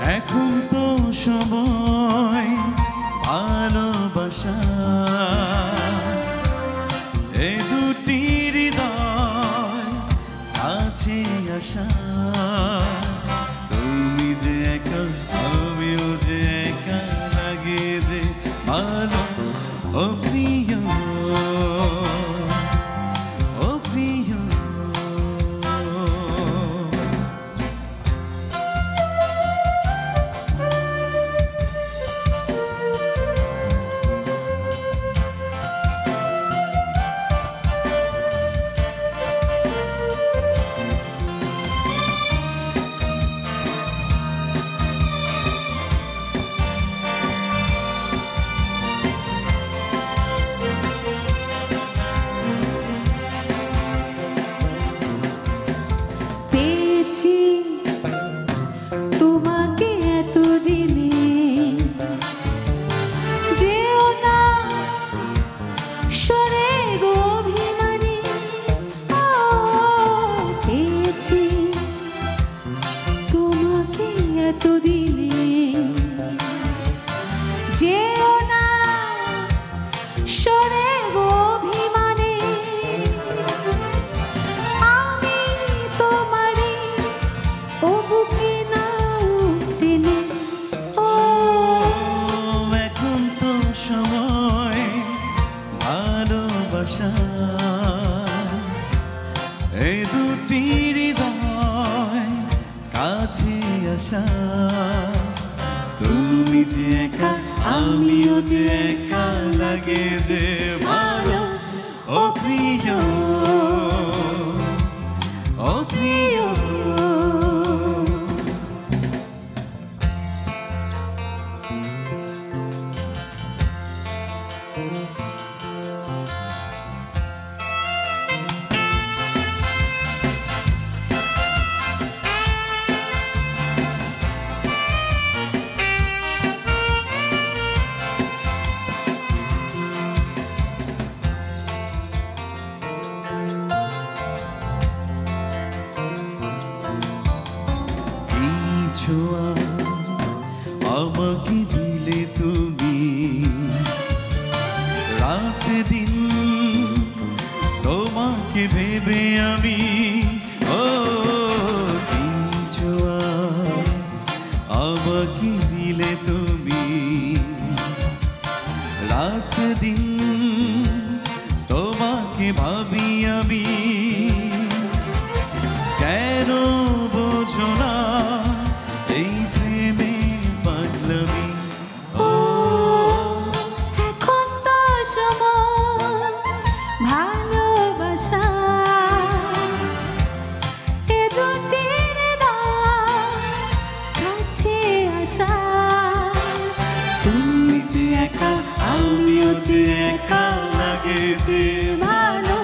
এখন তো সময় ভালোবাসা এই দুটি হৃদয় আছে আশা তুমি যে একা আমিও যে একা লাগে যে ভালো ও প্রিয় ও প্রিয় তোমাকে এতদিনে যেও না সরে গভীমানে পেয়েছি তোমাকে এতদিনে যেও না সরে গভীমানে আমি তোমারই ও বুকে নাও টেনে ও এখন তো সময় ভালোবাসা এই দুটি হৃদয় কাছে আসা তুমি যে একা আমিও যে একা লাগে যে ভালো ও প্রিয় ও প্রিয় আমাকে দিলে তুমি রাত দিন তোমাকে ভেবে আমি ও কিছু আমাকে দিলে তুমি রাত দিন তোমাকে ভাবি আমি কেন বোঝো না এই প্রেমে পাগলামি ও এখন তো সময় ভালোবাসা এ দুটি হৃদয় কাছে আসা তুমি যে একা আমিও যে একা লাগে যে ভালো